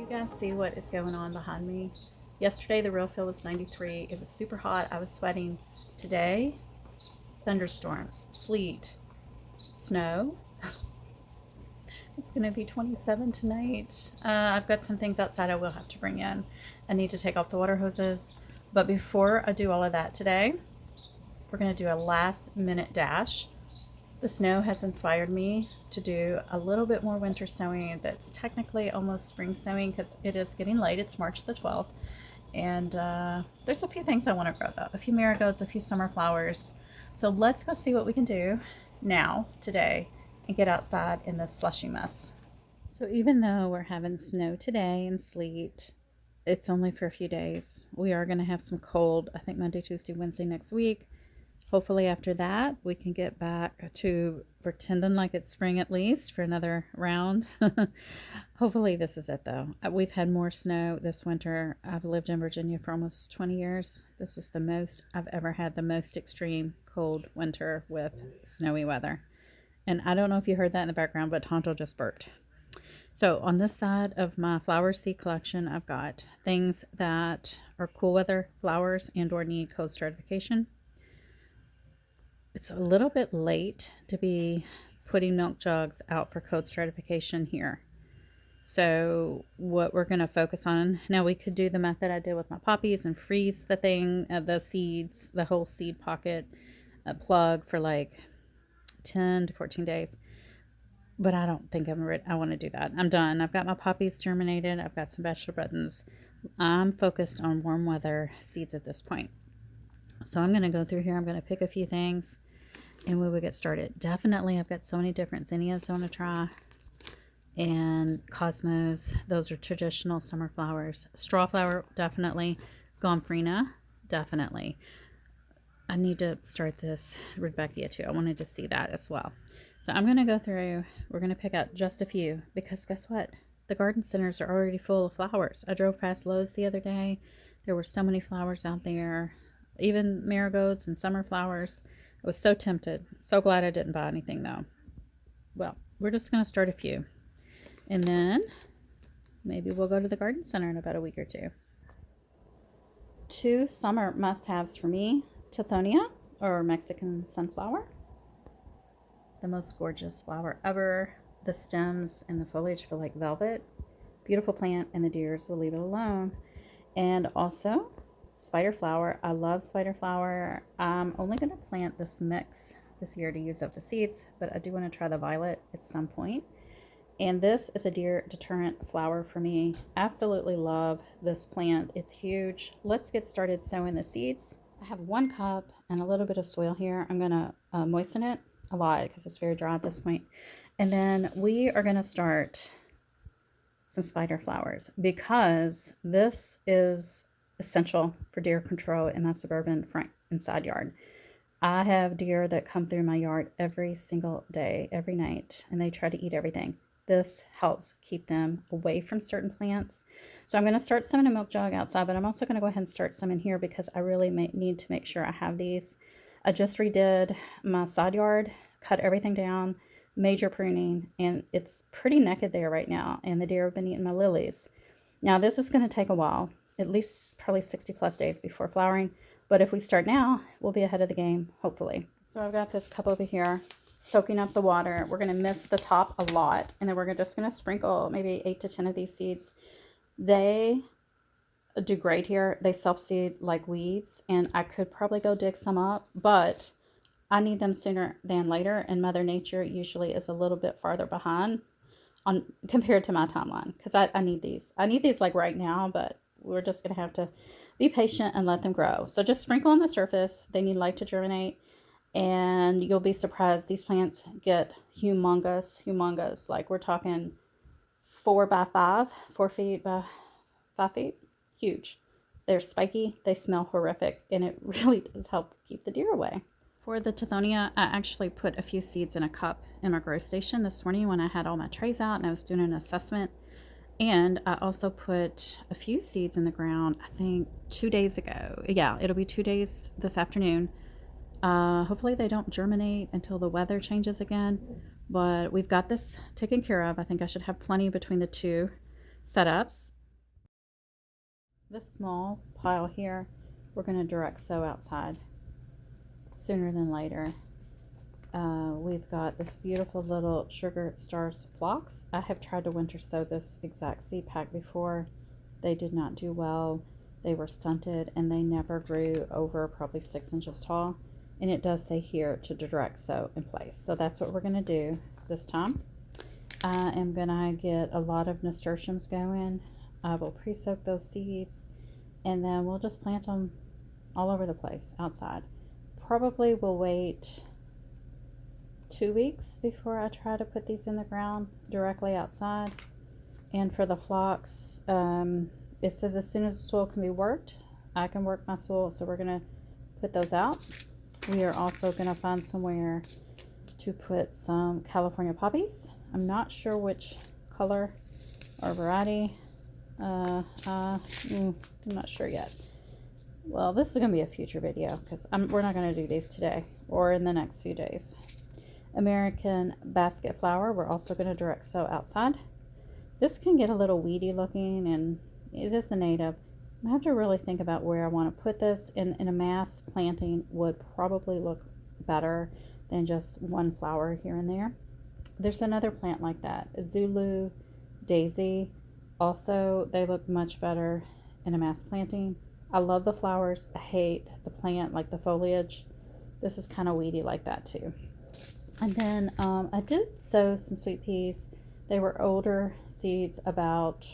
guys see what is going on behind me? Yesterday the real feel was 93. It was super hot. I was sweating. Today, thunderstorms, sleet, snow. It's going to be 27 tonight. I've got some things outside I will have to bring in. I need to take off the water hoses. But before I do all of that today, we're going to do a last minute dash. The snow has inspired me to do a little bit more winter sowing that's technically almost spring sowing because it is getting late. It's March the 12th. And there's a few things I want to grow though. A few marigolds, a few summer flowers. So let's go see what we can do now, today, and get outside in this slushy mess. So even though we're having snow today and sleet, it's only for a few days. We are going to have some cold, I think Monday, Tuesday, Wednesday next week. Hopefully after that, we can get back to pretending like it's spring at least for another round. Hopefully this is it though. We've had more snow this winter. I've lived in Virginia for almost 20 years. This is the most I've ever had, the most extreme cold winter with snowy weather. And I don't know if you heard that in the background, but Tonto just burped. So on this side of my flower seed collection, I've got things that are cool weather flowers and or need code certification. It's a little bit late to be putting milk jugs out for code certification here. So what we're going to focus on, now we could do the method I did with my poppies and freeze the thing, the seeds, the whole seed pocket plug for like 10 to 14 days. But I don't think I'm ready. I want to do that. I'm done. I've got my poppies germinated. I've got some bachelor buttons. I'm focused on warm weather seeds at this point. So I'm going to go through here. I'm going to pick a few things and we will get started. Definitely, I've got so many different zinnias I want to try. And cosmos, those are traditional summer flowers. Straw flower, definitely. Gomphrena, definitely. I need to start this Rudbeckia too. I wanted to see that as well. So I'm going to go through, we're going to pick out just a few because guess what? The garden centers are already full of flowers. I drove past Lowe's the other day. There were so many flowers out there, even marigolds and summer flowers. I was so tempted. So glad I didn't buy anything though. Well, we're just going to start a few. And then maybe we'll go to the garden center in about a week or two. Two summer must-haves for me. Tithonia, or Mexican sunflower. The most gorgeous flower ever. The stems and the foliage feel like velvet. Beautiful plant, and the deers will leave it alone. And also spider flower. I love spider flower. I'm only going to plant this mix this year to use up the seeds, but I do want to try the violet at some point. And this is a deer deterrent flower for me. Absolutely love this plant. It's huge. Let's get started sowing the seeds. I have 1 cup and a little bit of soil here. I'm going to moisten it a lot because it's very dry at this point. And then we are going to start some spider flowers because this is essential for deer control in my suburban front and side yard. I have deer that come through my yard every single day, every night, and they try to eat everything. This helps keep them away from certain plants. So I'm going to start some in a milk jug outside, but I'm also going to go ahead and start some in here because I really need to make sure I have these. I just redid my side yard, cut everything down, major pruning, and it's pretty naked there right now, and the deer have been eating my lilies. Now this is going to take a while, at least probably 60 plus days before flowering, but if we start now, we'll be ahead of the game, hopefully. So I've got this cup over here, soaking up the water. We're going to mist the top a lot, and then we're just going to sprinkle maybe 8 to 10 of these seeds. They do great here. They self-seed like weeds, and I could probably go dig some up, but I need them sooner than later, and Mother Nature usually is a little bit farther behind on compared to my timeline because I need these. I need these like right now, but we're just going to have to be patient and let them grow. So just sprinkle on the surface. They need light to germinate. And you'll be surprised, these plants get humongous. Like we're talking 4 by 5, 4 feet by 5 feet. Huge. They're spiky, they smell horrific, and it really does help keep the deer away. For the Tithonia, I actually put a few seeds in a cup in my grow station this morning when I had all my trays out and I was doing an assessment. And I also put a few seeds in the ground, I think 2 days ago. Yeah, it'll be 2 days this afternoon. Hopefully they don't germinate until the weather changes again, but we've got this taken care of. I think I should have plenty between the two setups. This small pile here, we're going to direct sow outside sooner than later. We've got this beautiful little Sugar Stars phlox. I have tried to winter sow this exact seed pack before. They did not do well. They were stunted and they never grew over probably 6 inches tall. And it does say here to direct sow in place. So that's what we're going to do this time. I am going to get a lot of nasturtiums going. I will pre-soak those seeds and then we'll just plant them all over the place outside. Probably will wait 2 weeks before I try to put these in the ground directly outside. And for the phlox, it says as soon as the soil can be worked, I can work my soil, so we're going to put those out. We are also going to find somewhere to put some California poppies. I'm not sure which color or variety. I'm not sure yet. Well, this is going to be a future video because we're not going to do these today or in the next few days. American basket flower, we're also going to direct sow outside. This can get a little weedy looking and it is a native. I have to really think about where I want to put this. In a mass planting would probably look better than just one flower here and there. There's another plant like that, Zulu daisy. Also, they look much better in a mass planting. I love the flowers. I hate the plant, like the foliage. This is kind of weedy like that too. And then I did sow some sweet peas. They were older seeds, about,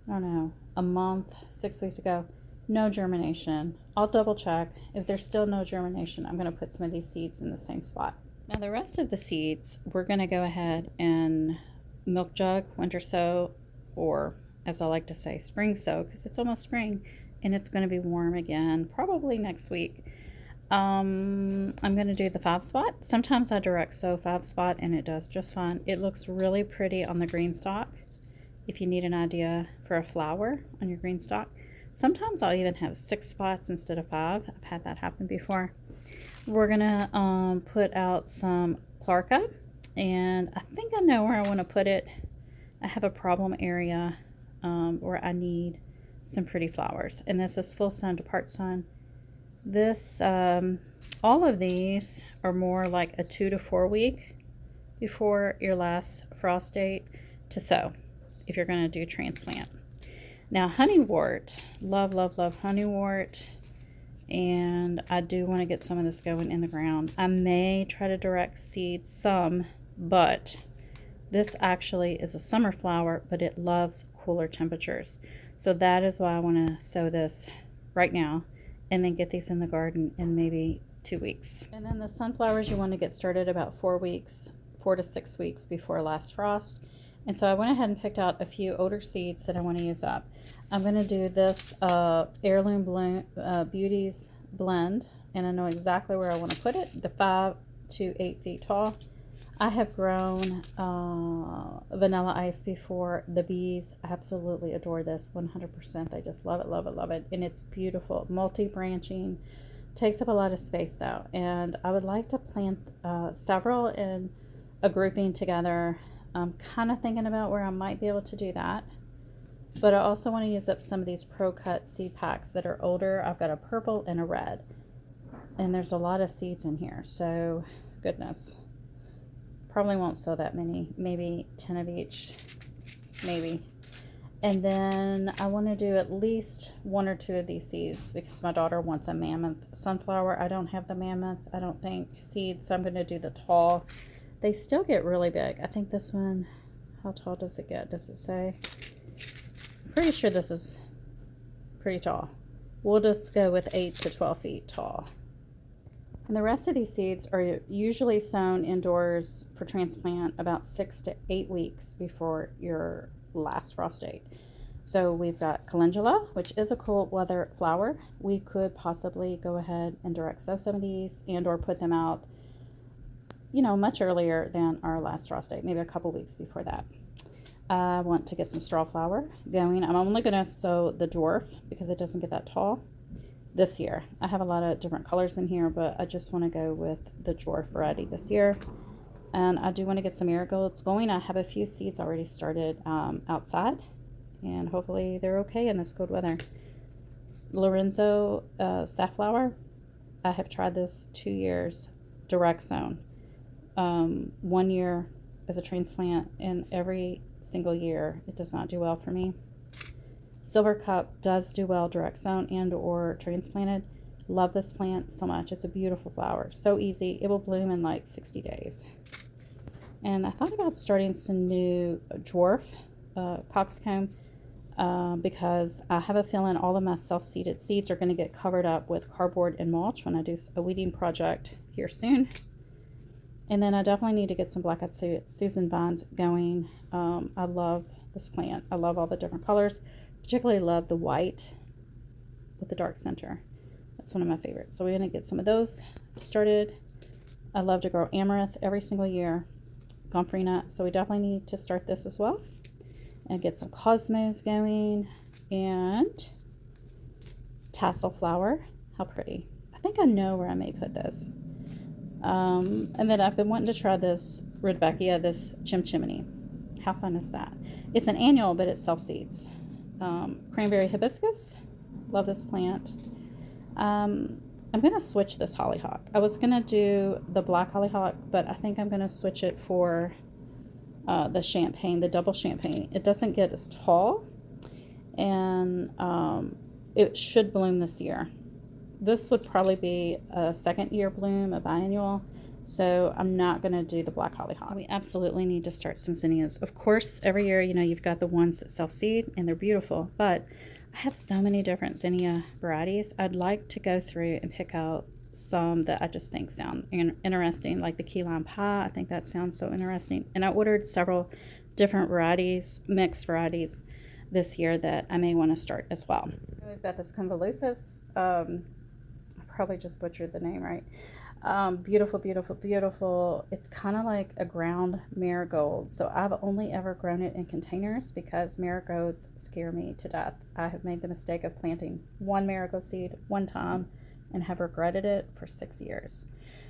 I don't know, a month, 6 weeks ago. No germination. I'll double check. If there's still no germination, I'm going to put some of these seeds in the same spot. Now the rest of the seeds, we're going to go ahead and milk jug, winter sow, or as I like to say, spring sow, because it's almost spring and it's going to be warm again, probably next week. I'm going to do the 5-spot. Sometimes I direct sow 5-spot and it does just fine. It looks really pretty on the green stalk. If you need an idea for a flower on your green stalk, sometimes I'll even have 6 spots instead of 5. I've had that happen before. We're going to put out some Clarka, and I think I know where I want to put it. I have a problem area where I need some pretty flowers, and this is full sun to part sun. This, all of these are more like a 2 to 4 week before your last frost date to sow if you're going to do transplant. Now honeywort, love, love, love honeywort, and I do want to get some of this going in the ground. I may try to direct seed some, but this actually is a summer flower, but it loves cooler temperatures. So that is why I want to sow this right now and then get these in the garden in maybe 2 weeks. And then the sunflowers, you want to get started about 4 to 6 weeks before last frost. And so I went ahead and picked out a few older seeds that I want to use up. I'm going to do this Heirloom Beauties blend, and I know exactly where I want to put it, the 5 to 8 feet tall. I have grown vanilla ice before. The bees absolutely adore this, 100%. They just love it, love it, love it. And it's beautiful, multi-branching, takes up a lot of space though. And I would like to plant several in a grouping together. I'm kind of thinking about where I might be able to do that. But I also want to use up some of these Pro Cut seed packs that are older. I've got a purple and a red. And there's a lot of seeds in here, so goodness. Probably won't sow that many, maybe 10 of each, maybe. And then I want to do at least 1 or 2 of these seeds because my daughter wants a mammoth sunflower. I don't have the mammoth, I don't think, seeds, so I'm going to do the tall. They still get really big. I think this one, how tall does it get? Does it say? I'm pretty sure this is pretty tall. We'll just go with 8 to 12 feet tall. And the rest of these seeds are usually sown indoors for transplant about 6 to 8 weeks before your last frost date. So we've got calendula, which is a cold weather flower. We could possibly go ahead and direct sow some of these and or put them out, you know, much earlier than our last frost date, maybe a couple weeks before that. I want to get some straw flower going. I'm only going to sow the dwarf because it doesn't get that tall this year. I have a lot of different colors in here, but I just want to go with the dwarf variety this year. And I do want to get some marigolds going. I have a few seeds already started outside and hopefully they're okay in this cold weather. Lorenzo safflower, I have tried this 2 years direct sown. 1 year as a transplant, and every single year it does not do well for me. Silver cup does do well direct sown and or transplanted. Love this plant so much. It's a beautiful flower, so easy. It will bloom in like 60 days. And I thought about starting some new dwarf coxcomb because I have a feeling all of my self-seeded seeds are going to get covered up with cardboard and mulch when I do a weeding project here soon. And then I definitely need to get some black-eyed Susan vines going. I love this plant. I love all the different colors. Particularly love the white with the dark center. That's one of my favorites. So we're going to get some of those started. I love to grow amaranth every single year. Comfrey nut. So we definitely need to start this as well. And get some cosmos going. And tassel flower. How pretty. I think I know where I may put this. And then I've been wanting to try this Rudbeckia, this chimney. How fun is that? It's an annual, but it self-seeds. Cranberry hibiscus. Love this plant. I'm going to switch this hollyhock. I was going to do the black hollyhock, but I think I'm going to switch it for the champagne, the double champagne. It doesn't get as tall, and it should bloom this year. This would probably be a second year bloom, a biannual, so I'm not going to do the black hollyhock. We absolutely need to start some zinnias. Of course, every year, you know, you've got the ones that self-seed, and they're beautiful, but I have so many different zinnia varieties. I'd like to go through and pick out some that I just think sound interesting, like the key lime pie. I think that sounds so interesting. And I ordered several different varieties, mixed varieties this year that I may want to start as well. We've got this convolucus. I probably just butchered the name, right? Beautiful, beautiful, beautiful. It's kind of like a ground marigold. So I've only ever grown it in containers because marigolds scare me to death. I have made the mistake of planting one marigold seed one time and have regretted it for 6 years.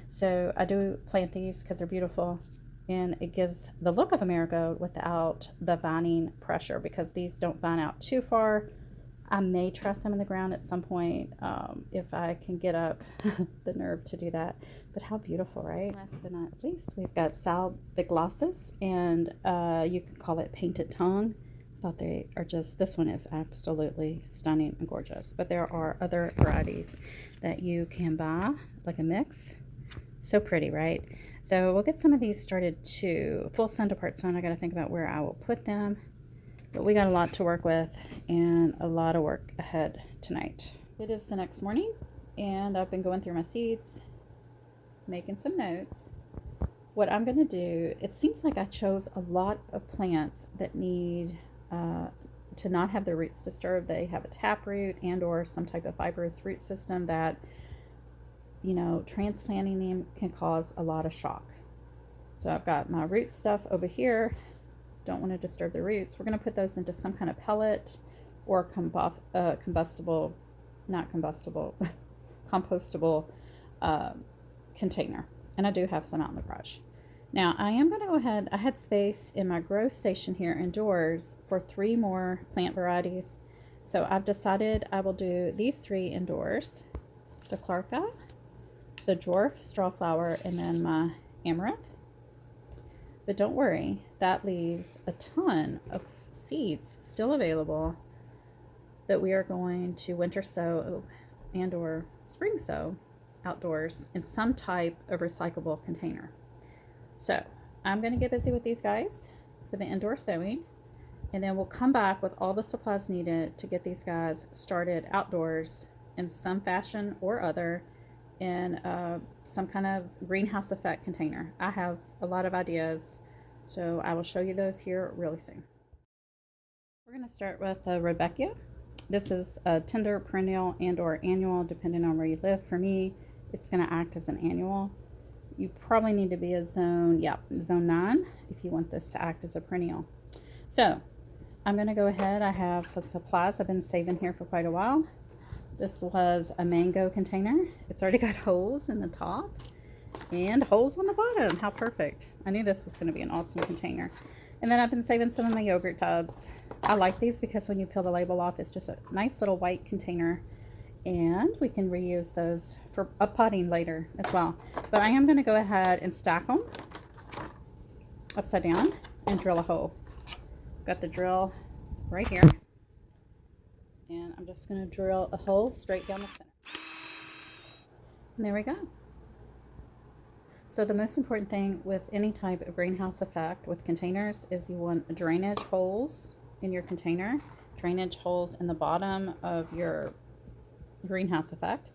So I do plant these because they're beautiful, and it gives the look of a marigold without the vining pressure, because these don't vine out too far. I may try some in the ground at some point if I can get up the nerve to do that. But how beautiful, right? Last but not least, we've got Sal Biglossus, and you could call it painted tongue. I thought they are just, this one is absolutely stunning and gorgeous. But there are other varieties that you can buy, like a mix. So pretty, right? So we'll get some of these started too. Full sun to part sun. I got to think about where I will put them. But we got a lot to work with and a lot of work ahead tonight. It is the next morning, and I've been going through my seeds, making some notes. What I'm going to do, it seems like I chose a lot of plants that need to not have their roots disturbed. They have a taproot and or some type of fibrous root system that, you know, transplanting them can cause a lot of shock. So I've got my root stuff over here. Don't want to disturb the roots. We're going to put those into some kind of pellet or compostable container. And I do have some out in the garage. Now I am going to go ahead, I had space in my grow station here indoors for 3 more plant varieties. So I've decided I will do these 3 indoors. The Clarka, the dwarf strawflower, and then my amaranth. But don't worry, that leaves a ton of seeds still available that we are going to winter sow and or spring sow outdoors in some type of recyclable container. So I'm going to get busy with these guys for the indoor sowing, and then we'll come back with all the supplies needed to get these guys started outdoors in some fashion or other in some kind of greenhouse effect container. I have a lot of ideas, so I will show you those here really soon. We're going to start with Rudbeckia. This is a tender, perennial, and or annual, depending on where you live. For me, it's going to act as an annual. You probably need to be a zone 9 if you want this to act as a perennial. So I'm going to go ahead. I have some supplies I've been saving here for quite a while. This was a mango container. It's already got holes in the top and holes on the bottom. How perfect. I knew this was going to be an awesome container. And then I've been saving some of my yogurt tubs. I like these because when you peel the label off, it's just a nice little white container, and we can reuse those for a potting later as well. But I am going to go ahead and stack them upside down and drill a hole. Got the drill right here, and I'm just going to drill a hole straight down the center. And there we go. So the most important thing with any type of greenhouse effect with containers is you want drainage holes in your container, drainage holes in the bottom of your greenhouse effect,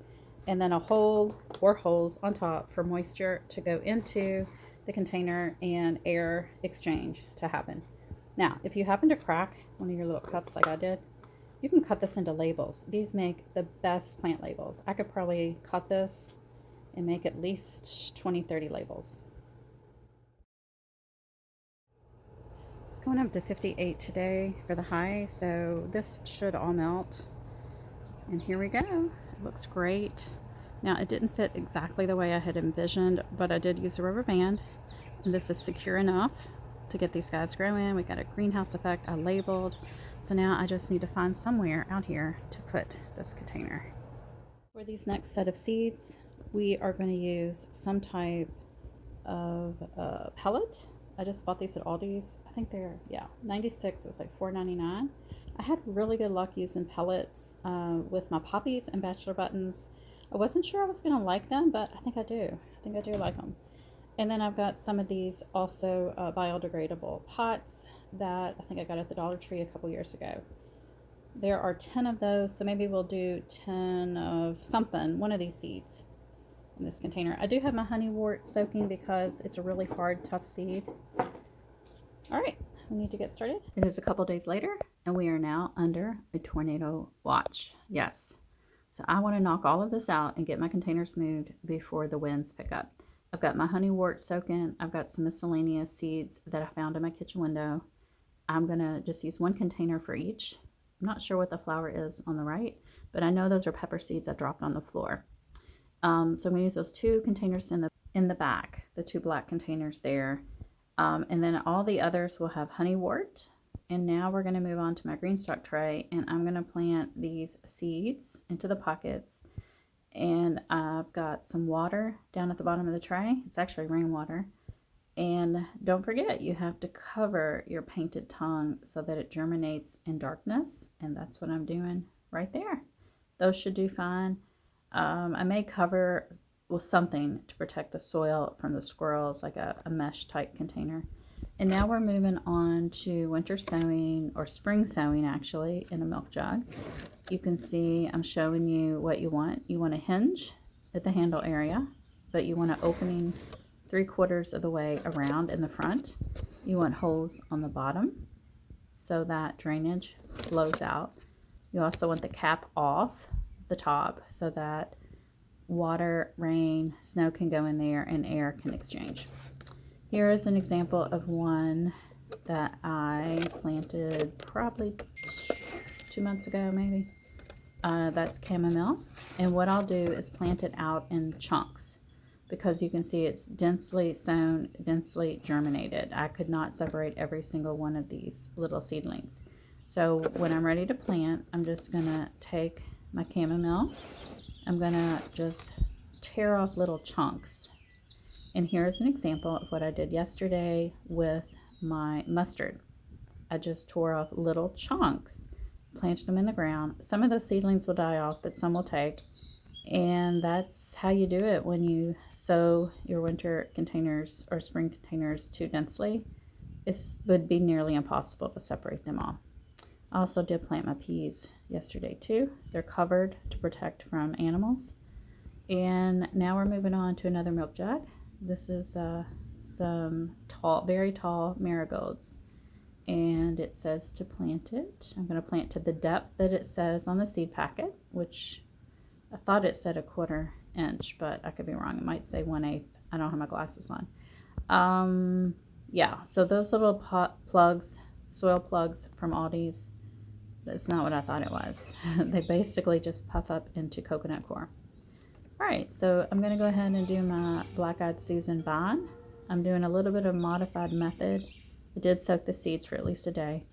and then a hole or holes on top for moisture to go into the container and air exchange to happen. Now, if you happen to crack one of your little cups like I did, you can cut this into labels. These make the best plant labels. I could probably cut this and make at least 20-30 labels. It's going up to 58 today for the high, so this should all melt. And here we go. It looks great. Now, it didn't fit exactly the way I had envisioned, but I did use a rubber band, and this is secure enough to get these guys growing. We got a greenhouse effect I labeled, so now I just need to find somewhere out here to put this container. For these next set of seeds, we are going to use some type of pellet. I just bought these at Aldi's. I think they're, 96. It was like $4.99. I had really good luck using pellets with my poppies and bachelor buttons. I wasn't sure I was going to like them, but I think I do. I think I do like them. And then I've got some of these also biodegradable pots that I think I got at the Dollar Tree a couple years ago. There are 10 of those, so maybe we'll do 10 of something, one of these seeds in this container. I do have my honeywort soaking because it's a really hard, tough seed. All right, we need to get started. It is a couple days later, and we are now under a tornado watch. Yes, so I want to knock all of this out and get my containers moved before the winds pick up. I've got my honeywort soaking. I've got some miscellaneous seeds that I found in my kitchen window. I'm going to just use one container for each. I'm not sure what the flower is on the right, but I know those are pepper seeds I dropped on the floor. So I'm going to use those two containers in the back, the two black containers there. And then all the others will have honeywort. And now we're going to move on to my green stock tray, and I'm going to plant these seeds into the pockets. And I've got some water down at the bottom of the tray. It's actually rainwater. And don't forget, you have to cover your painted tongue so that it germinates in darkness. And that's what I'm doing right there. Those should do fine. I may cover with something to protect the soil from the squirrels, like a mesh type container. And now we're moving on to winter sowing, or spring sowing actually, in a milk jug. You can see I'm showing you what you want. You want a hinge at the handle area, but you want an opening 3/4 of the way around in the front. You want holes on the bottom so that drainage flows out. You also want the cap off the top so that water, rain, snow can go in there and air can exchange. Here is an example of one that I planted probably 2 months ago, maybe. That's chamomile. And what I'll do is plant it out in chunks because you can see it's densely sown, densely germinated. I could not separate every single one of these little seedlings. So when I'm ready to plant, I'm just gonna take my chamomile. I'm gonna just tear off little chunks. And here's an example of what I did yesterday with my mustard. I just tore off little chunks, planted them in the ground. Some of those seedlings will die off, but some will take. And that's how you do it when you sow your winter containers or spring containers too densely. It would be nearly impossible to separate them all. I also did plant my peas yesterday too. They're covered to protect from animals. And now we're moving on to another milk jug. This is some tall, very tall marigolds. And it says to plant it. I'm going to plant to the depth that it says on the seed packet, which I thought it said 1/4 inch, but I could be wrong. It might say 1/8. I don't have my glasses on. Yeah, so those little plugs, soil plugs from Aldi's, that's not what I thought it was. They basically just puff up into coconut coir. All right, so I'm going to go ahead and do my Black-Eyed Susan vine. I'm doing a little bit of modified method. I did soak the seeds for at least a day.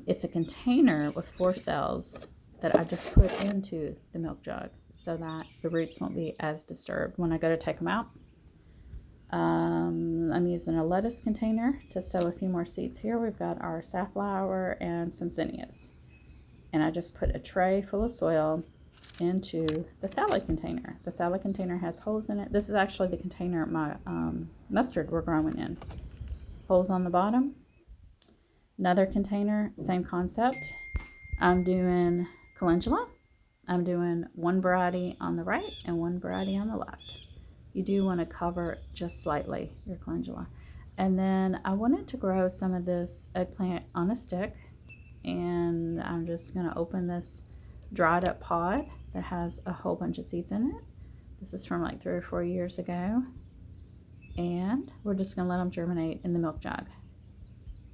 It's a container with 4 cells that I just put into the milk jug so that the roots won't be as disturbed when I go to take them out. I'm using a lettuce container to sow a few more seeds here. We've got our safflower and some zinnias. And I just put a tray full of soil into the salad container. The salad container has holes in it. This is actually the container my mustard we're growing in. Holes on the bottom. Another container, same concept. I'm doing calendula. I'm doing one variety on the right and one variety on the left. You do want to cover just slightly your calendula. And then I wanted to grow some of this eggplant on a stick, and I'm just going to open this dried up pod that has a whole bunch of seeds in it. This is from like 3 or 4 years ago, and we're just going to let them germinate in the milk jug.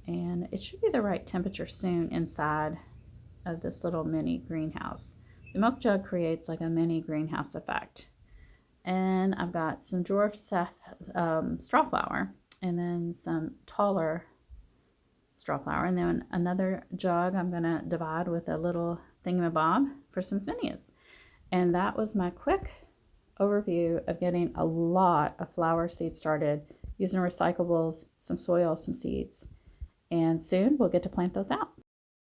And it should be the right temperature soon inside of this little mini greenhouse. The milk jug creates like a mini greenhouse effect. And I've got some dwarf straw flower, and then some taller straw flower, and then another jug I'm going to divide with a little thingamabob for some zinnias. And that was my quick overview of getting a lot of flower seeds started using recyclables, some soil, some seeds. And soon we'll get to plant those out.